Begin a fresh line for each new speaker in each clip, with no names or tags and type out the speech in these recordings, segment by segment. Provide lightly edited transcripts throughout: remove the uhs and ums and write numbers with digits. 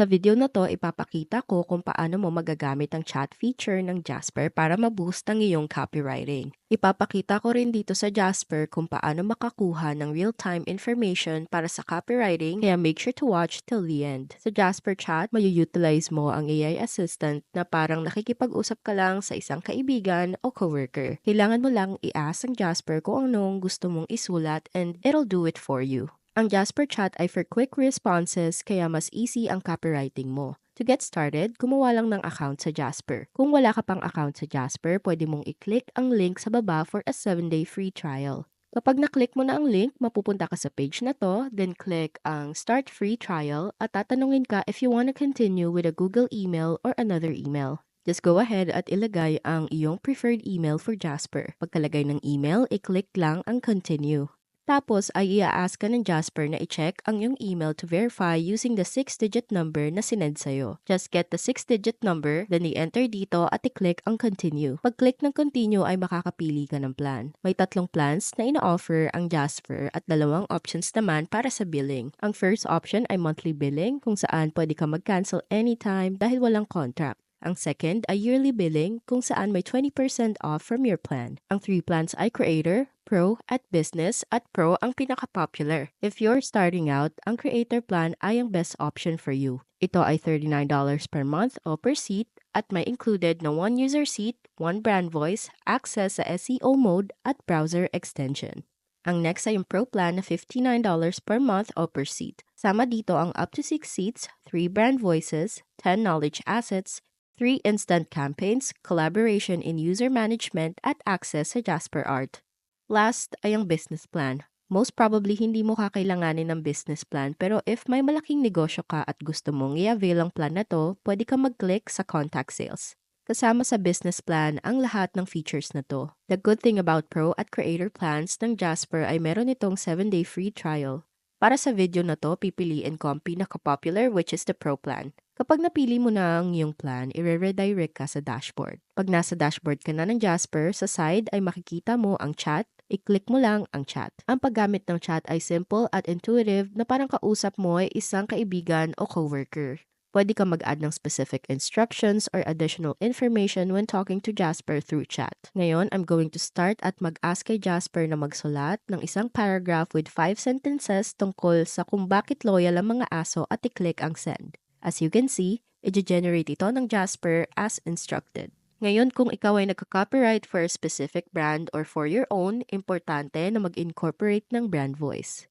Sa video na to, ipapakita ko kung paano mo magagamit ang chat feature ng Jasper para ma-boost ang iyong copywriting. Ipapakita ko rin dito sa Jasper kung paano makakuha ng real-time information para sa copywriting, kaya make sure to watch till the end. Sa Jasper Chat, mayu-utilize mo ang AI assistant na parang nakikipag-usap ka lang sa isang kaibigan o coworker. Kailangan mo lang i-ask ang Jasper kung anong gusto mong isulat and it'll do it for you. Ang Jasper Chat ay for quick responses kaya mas easy ang copywriting mo. To get started, gumawa lang ng account sa Jasper. Kung wala ka pang account sa Jasper, pwede mong i-click ang link sa baba for a 7-day free trial. Kapag na-click mo na ang link, mapupunta ka sa page na to, then click ang Start Free Trial at tatanungin ka if you want to continue with a Google email or another email. Just go ahead at ilagay ang iyong preferred email for Jasper. Pagkalagay ng email, i-click lang ang Continue. Tapos ay i-ask ka ng Jasper na i-check ang iyong email to verify using the 6-digit number na sinend sa'yo. Just get the 6-digit number, then i-enter dito at i-click ang continue. Pag-click ng continue ay makakapili ka ng plan. May 3 plans na ina-offer ang Jasper at 2 options naman para sa billing. Ang first option ay monthly billing kung saan pwede ka mag-cancel anytime dahil walang contract. Ang second ay yearly billing kung saan may 20% off from your plan. Ang 3 plans ay Creator, Pro at Business at Pro ang pinaka-popular. If you're starting out, ang Creator plan ay ang best option for you. Ito ay $39 per month o per seat at may included na 1 user seat, 1 brand voice, access sa SEO mode at browser extension. Ang next ay yung Pro plan na $59 per month o per seat. Sama dito ang up to 6 seats, 3 brand voices, 10 knowledge assets, 3 instant campaigns, collaboration in user management at access sa Jasper Art. Last ay ang business plan. Most probably hindi mo kakailanganin ng business plan pero if may malaking negosyo ka at gusto mong i-avail ang plan na to, pwede ka mag-click sa contact sales. Kasama sa business plan ang lahat ng features na to. The good thing about Pro at Creator plans ng Jasper ay meron itong 7-day free trial. Para sa video na to, pipiliin ko ang pinaka-popular which is the Pro plan. Kapag napili mo na ang iyong plan, i-redirect ka sa dashboard. Pag nasa dashboard ka na ng Jasper, sa side ay makikita mo ang chat, i-click mo lang ang chat. Ang paggamit ng chat ay simple at intuitive na parang kausap mo ay isang kaibigan o coworker. Pwede ka mag-add ng specific instructions or additional information when talking to Jasper through chat. Ngayon, I'm going to start at mag-ask kay Jasper na magsulat ng isang paragraph with 5 sentences tungkol sa kung bakit loyal ang mga aso at i-click ang send. As you can see, i-generate ito ng Jasper as instructed. Ngayon, kung ikaw ay nagka-copyright for a specific brand or for your own, importante na mag-incorporate ng brand voice.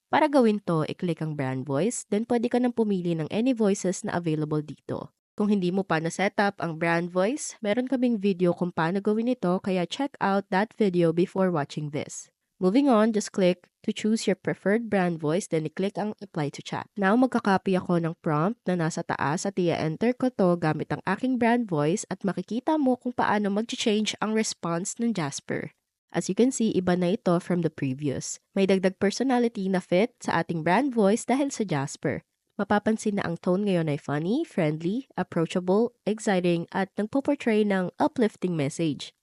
Para gawin to, i-click ang brand voice, then pwede ka nang pumili ng any voices na available dito. Kung hindi mo pa na-setup ang brand voice, meron kaming video kung paano gawin ito kaya check out that video before watching this. Moving on, just click to choose your preferred brand voice, then i-click ang apply to chat. Now, magkakopy ako ng prompt na nasa taas at i-enter ko to gamit ang aking brand voice at makikita mo kung paano mag-change ang response ng Jasper. As you can see, iba na ito from the previous. May dagdag personality na fit sa ating brand voice dahil sa Jasper. Mapapansin na ang tone ngayon ay funny, friendly, approachable, exciting, at nagpo-portray ng uplifting message.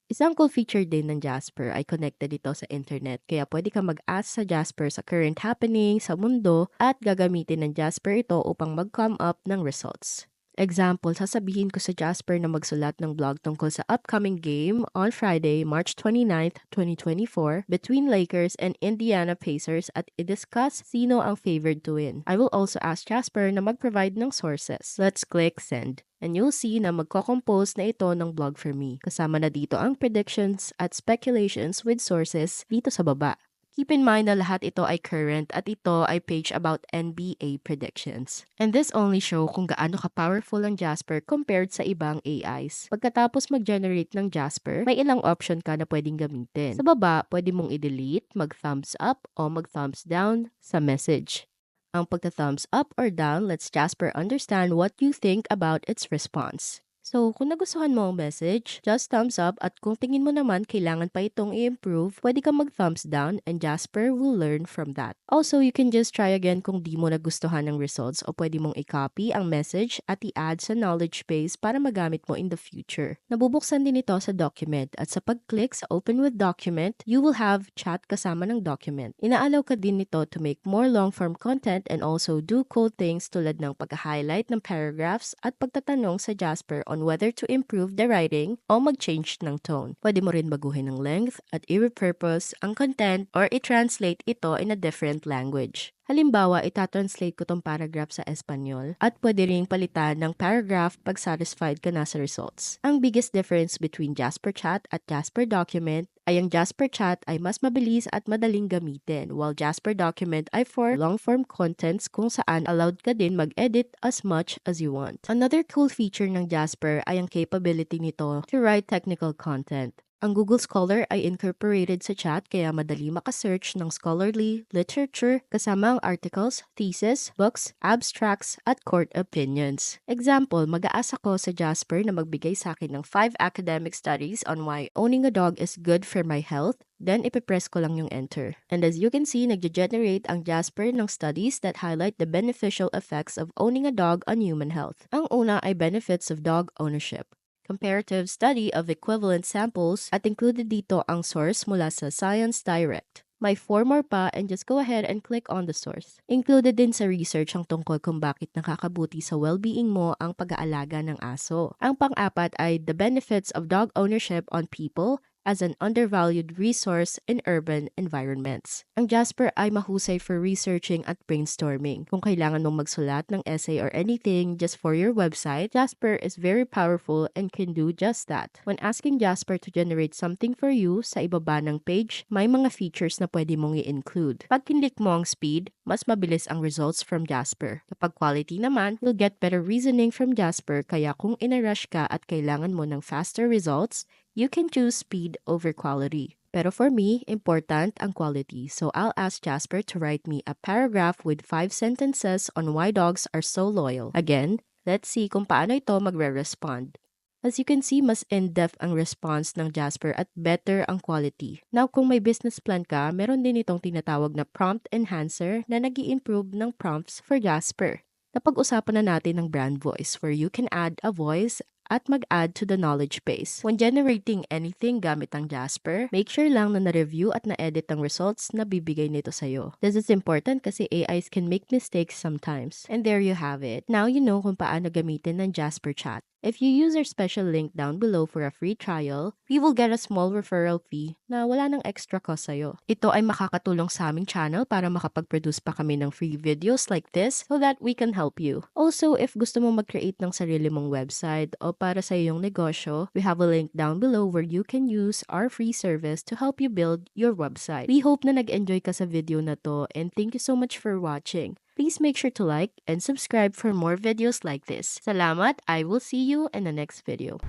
Isang cool feature din ng Jasper ay connected ito sa internet kaya pwede ka mag-ask sa Jasper sa current happening sa mundo at gagamitin ng Jasper ito upang mag-come up ng results. Example, sasabihin ko sa Jasper na magsulat ng blog tungkol sa upcoming game on Friday, March 29th, 2024 between Lakers and Indiana Pacers at i-discuss sino ang favored to win. I will also ask Jasper na mag-provide ng sources. Let's click send. And you'll see na magko-compose na ito ng blog for me. Kasama na dito ang predictions at speculations with sources dito sa baba. Keep in mind na lahat ito ay current at ito ay page about NBA predictions. And this only show kung gaano ka-powerful ang Jasper compared sa ibang AIs. Pagkatapos mag-generate ng Jasper, may ilang option ka na pwedeng gamitin. Sa baba, pwede mong i-delete, mag-thumbs up o mag-thumbs down sa message. Ang pagta-thumbs up or down lets Jasper understand what you think about its response. So, kung nagustuhan mo ang message, just thumbs up at kung tingin mo naman kailangan pa itong i-improve, pwede kang mag-thumbs down and Jasper will learn from that. Also, you can just try again kung di mo nagustuhan ang results o pwede mong i-copy ang message at i-add sa knowledge base para magamit mo in the future. Nabubuksan din ito sa document at sa pag-click sa Open with Document, you will have chat kasama ng document. Inaalaw ka din nito to make more long-form content and also do cool things tulad ng pag-highlight ng paragraphs at pagtatanong sa Jasper on whether to improve the writing o mag-change ng tone. Pwede mo rin baguhin ng length at i-repurpose ang content or i-translate ito in a different language. Halimbawa, itatranslate ko tong paragraph sa Espanyol at pwede ring palitan ng paragraph pag satisfied ka na sa results. Ang biggest difference between Jasper Chat at Jasper Document ay ang Jasper Chat ay mas mabilis at madaling gamitin, while Jasper Document ay for long-form contents kung saan allowed ka din mag-edit as much as you want. Another cool feature ng Jasper ay ang capability nito to write technical content. Ang Google Scholar ay incorporated sa chat kaya madali makasearch ng scholarly literature kasama ang articles, thesis, books, abstracts, at court opinions. Example, mag-aasa ko sa Jasper na magbigay sa akin ng 5 academic studies on why owning a dog is good for my health. Then, ipipress ko lang yung enter. And as you can see, nagge-generate ang Jasper ng studies that highlight the beneficial effects of owning a dog on human health. Ang una ay benefits of dog ownership. Comparative study of equivalent samples at included dito ang source mula sa Science Direct. May 4 more pa and just go ahead and click on the source. Included din sa research ang tungkol kung bakit nakakabuti sa well-being mo ang pag-aalaga ng aso. Ang pang-apat ay the benefits of dog ownership on people as an undervalued resource in urban environments. Ang Jasper ay mahusay for researching at brainstorming. Kung kailangan mong magsulat ng essay or anything just for your website, Jasper is very powerful and can do just that. When asking Jasper to generate something for you, sa ibaba ng page, may mga features na pwede mong i-include. Pag kinlik mo ang speed, mas mabilis ang results from Jasper. Kapag quality naman, you'll get better reasoning from Jasper kaya kung inarush ka at kailangan mo ng faster results, you can choose speed over quality. Pero for me, important ang quality. So I'll ask Jasper to write me a paragraph with 5 sentences on why dogs are so loyal. Again, let's see kung paano ito magre-respond. As you can see, mas in-depth ang response ng Jasper at better ang quality. Now, kung may business plan ka, meron din itong tinatawag na prompt enhancer na nag-i-improve ng prompts for Jasper. Napag-usapan na natin ng brand voice where you can add a voice at mag-add to the knowledge base. When generating anything gamit ang Jasper, make sure lang na na-review at na-edit ang results na bibigay nito sa'yo. This is important kasi AIs can make mistakes sometimes. And there you have it. Now you know kung paano gamitin ng Jasper Chat. If you use our special link down below for a free trial, we will get a small referral fee na wala ng extra cost sa'yo. Ito ay makakatulong sa aming channel para makapag-produce pa kami ng free videos like this so that we can help you. Also, if gusto mo mag-create ng sarili mong website o para sa iyong negosyo, we have a link down below where you can use our free service to help you build your website. We hope na nag-enjoy ka sa video na to and thank you so much for watching. Please make sure to like and subscribe for more videos like this. Salamat! I will see you in the next video.